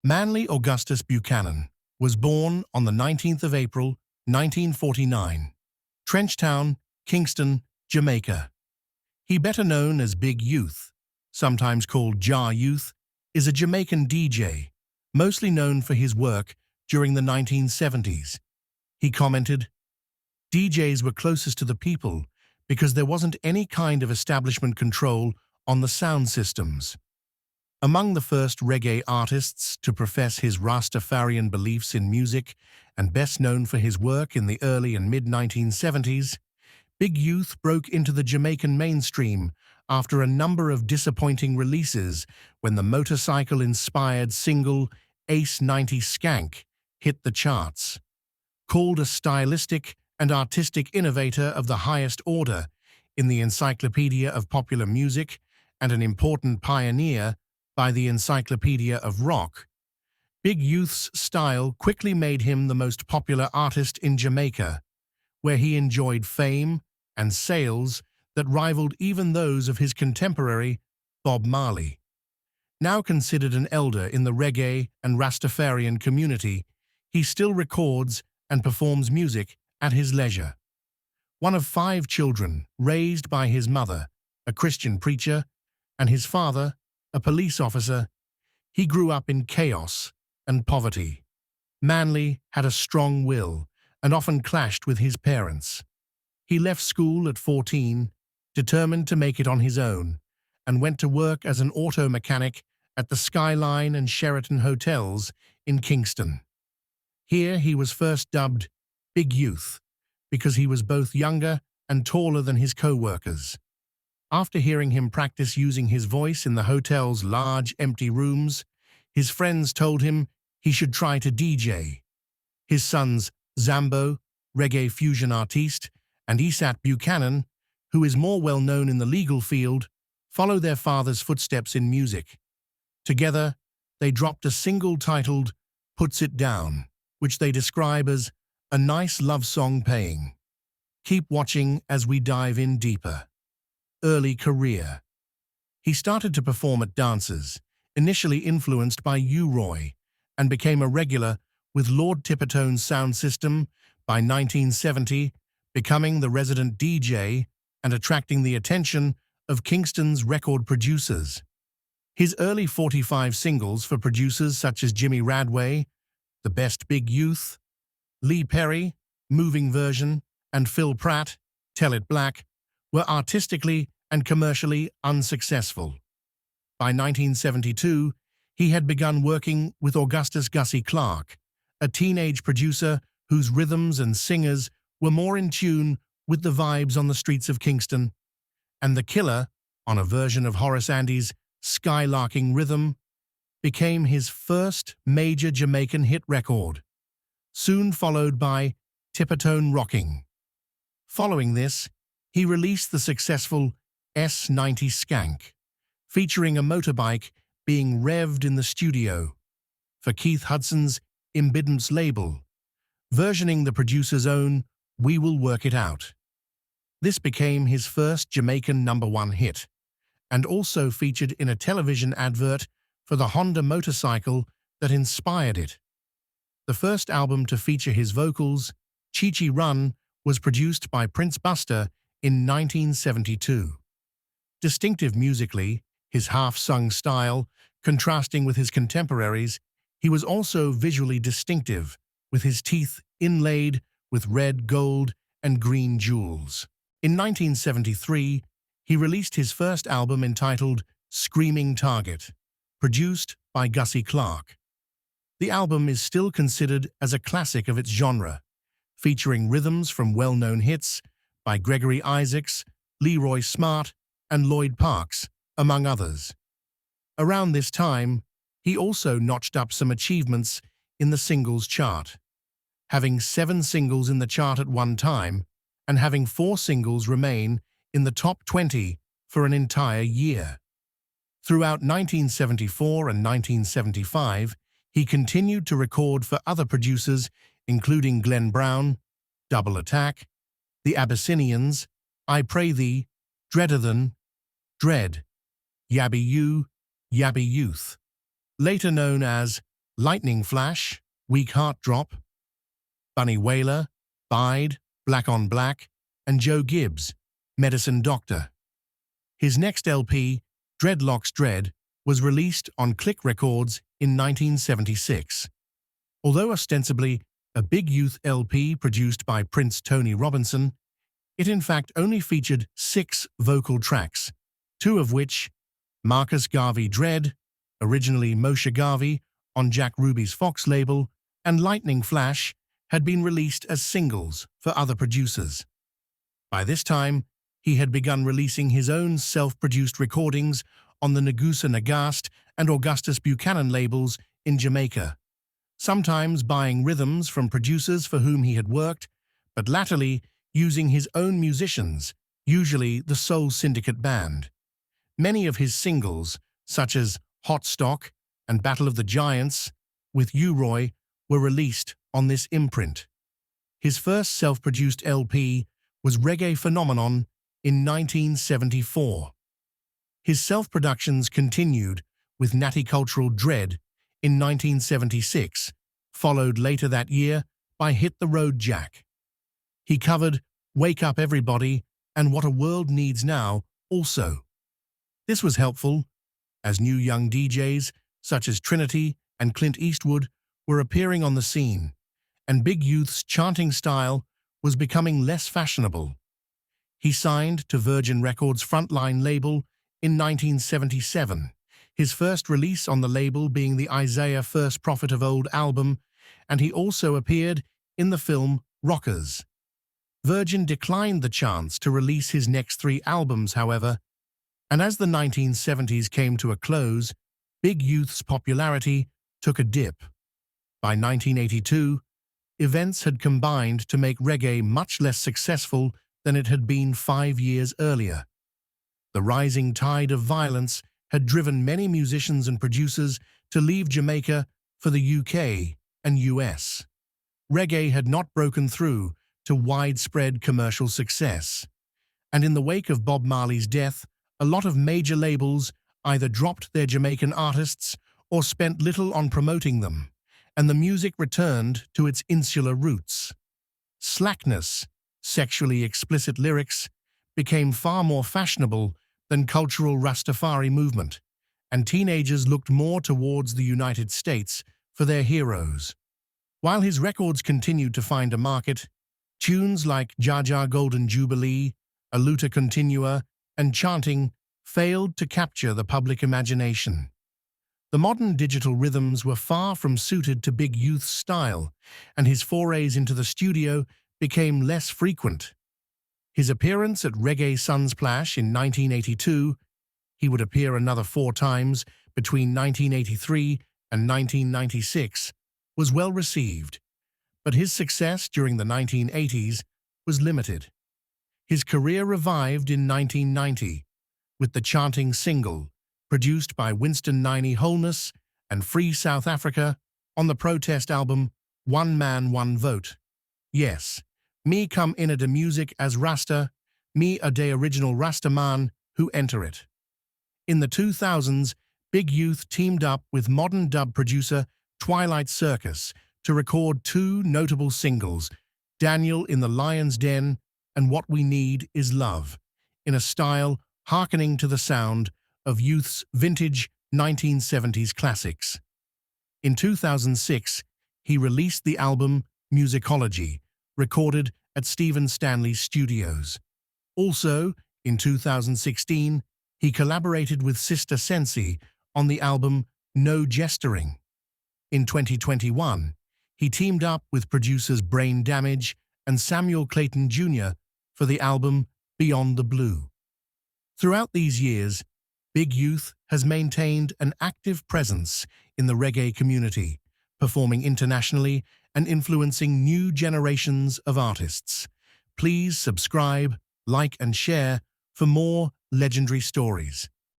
Manly Augustus Buchanan was born on the 19th of April, 1949, Trenchtown, Kingston, Jamaica. He, better known as Big Youth, sometimes called Jah Youth, is a Jamaican DJ, mostly known for his work during the 1970s. He commented, "DJs were closest to the people because there wasn't any kind of establishment control on the sound systems." Among the first reggae artists to profess his Rastafarian beliefs in music and best known for his work in the early and mid-1970s, Big Youth broke into the Jamaican mainstream after a number of disappointing releases when the motorcycle-inspired single Ace 90 Skank hit the charts. Called a stylistic and artistic innovator of the highest order in the Encyclopedia of Popular Music and an important pioneer by the Encyclopedia of Rock, Big Youth's style quickly made him the most popular artist in Jamaica, where he enjoyed fame and sales that rivaled even those of his contemporary Bob Marley. Now considered an elder in the reggae and Rastafarian community, he still records and performs music at his leisure. One of 5 children raised by his mother, a Christian preacher, and his father, a police officer, he grew up in chaos and poverty. Manly had a strong will and often clashed with his parents. He left school at 14, determined to make it on his own, and went to work as an auto mechanic at the Skyline and Sheraton hotels in Kingston. Here he was first dubbed Big Youth because he was both younger and taller than his co-workers. After hearing him practice using his voice in the hotel's large, empty rooms, his friends told him he should try to DJ. His sons, Zambo, reggae fusion artiste, and Esat Buchanan, who is more well known in the legal field, follow their father's footsteps in music. Together, they dropped a single titled Puts It Down, which they describe as a nice love song paying. Keep watching as we dive in deeper. Early career. He started to perform at dances, initially influenced by U-Roy, and became a regular with Lord Tippertone's sound system by 1970, becoming the resident DJ and attracting the attention of Kingston's record producers. His early 45 singles for producers such as Jimmy Radway, The Best Big Youth, Lee Perry, Moving Version, and Phil Pratt, Tell It Black, were artistically and commercially unsuccessful. By 1972, he had begun working with Augustus Gussie Clarke, a teenage producer whose rhythms and singers were more in tune with the vibes on the streets of Kingston, and The Killer, on a version of Horace Andy's Skylarking Rhythm, became his first major Jamaican hit record, soon followed by Tippertone Rocking. Following this, he released the successful S90 Skank, featuring a motorbike being revved in the studio for Keith Hudson's Imbidance label, versioning the producer's own We Will Work It Out. This became his first Jamaican #1 hit, and also featured in a television advert for the Honda motorcycle that inspired it. The first album to feature his vocals, Chi Chi Run, was produced by Prince Buster in 1972. Distinctive musically, his half-sung style, contrasting with his contemporaries, he was also visually distinctive, with his teeth inlaid with red, gold, and green jewels. In 1973, he released his first album entitled Screaming Target, produced by Gussie Clarke. The album is still considered as a classic of its genre, featuring rhythms from well-known hits by Gregory Isaacs, Leroy Smart, and Lloyd Parks, among others. Around this time, he also notched up some achievements in the singles chart, having 7 singles in the chart at one time and having 4 singles remain in the top 20 for an entire year. Throughout 1974 and 1975, he continued to record for other producers including Glenn Brown, Double Attack, The Abyssinians, I Pray Thee, Dreader Dread, Yabby Youth, later known as Lightning Flash, Weak Heart Drop, Bunny Wailer, Bide, Black on Black, and Joe Gibbs, Medicine Doctor. His next LP, Dreadlocks Dread, was released on Click Records in 1976. Although ostensibly a Big Youth LP produced by Prince Tony Robinson, it in fact only featured 6 vocal tracks, 2 of which, Marcus Garvey Dread, originally Moshe Garvey on Jack Ruby's Fox label, and Lightning Flash, had been released as singles for other producers. By this time, he had begun releasing his own self-produced recordings on the Nagusa Nagast and Augustus Buchanan labels in Jamaica, sometimes buying rhythms from producers for whom he had worked, but latterly using his own musicians, usually the Soul Syndicate Band. Many of his singles, such as Hot Stock and Battle of the Giants with U-Roy, were released on this imprint. His first self-produced LP was Reggae Phenomenon in 1974. His self-productions continued with Natty Cultural Dread in 1976, followed later that year by Hit the Road Jack. He covered Wake Up Everybody and What a World Needs Now also. This was helpful, as new young DJs such as Trinity and Clint Eastwood were appearing on the scene, and Big Youth's chanting style was becoming less fashionable. He signed to Virgin Records' Frontline label in 1977, his first release on the label being the Isaiah First Prophet of Old album, and he also appeared in the film Rockers. Virgin declined the chance to release his next 3 albums, however, and as the 1970s came to a close, Big Youth's popularity took a dip. By 1982, events had combined to make reggae much less successful than it had been 5 years earlier. The rising tide of violence had driven many musicians and producers to leave Jamaica for the UK and US. Reggae had not broken through to widespread commercial success, and in the wake of Bob Marley's death, a lot of major labels either dropped their Jamaican artists or spent little on promoting them, and the music returned to its insular roots. Slackness, sexually explicit lyrics, became far more fashionable than cultural Rastafari movement, and teenagers looked more towards the United States for their heroes. While his records continued to find a market, tunes like Jah Jah Golden Jubilee, Aluta Continua, and Chanting failed to capture the public imagination. The modern digital rhythms were far from suited to Big Youth's style, and his forays into the studio became less frequent. His appearance at Reggae Sunsplash in 1982, he would appear another 4 times between 1983 and 1996, was well received, but his success during the 1980s was limited. His career revived in 1990 with the Chanting single, produced by Winston Niney Holness and Free South Africa on the protest album One Man, One Vote. Yes, me come in a de music as Rasta, me a de original Rasta man who enter it. In the 2000s, Big Youth teamed up with modern dub producer Twilight Circus to record 2 notable singles, Daniel in the Lion's Den and What We Need Is Love, in a style hearkening to the sound of Youth's vintage 1970s classics. In 2006, he released the album Musicology, recorded at Stephen Stanley's studios. Also, in 2016, he collaborated with Sister Sensi on the album No Gesturing. In 2021, he teamed up with producers Brain Damage and Samuel Clayton Jr. for the album Beyond the Blue. Throughout these years, Big Youth has maintained an active presence in the reggae community, performing internationally and influencing new generations of artists. Please subscribe, like and share for more legendary stories.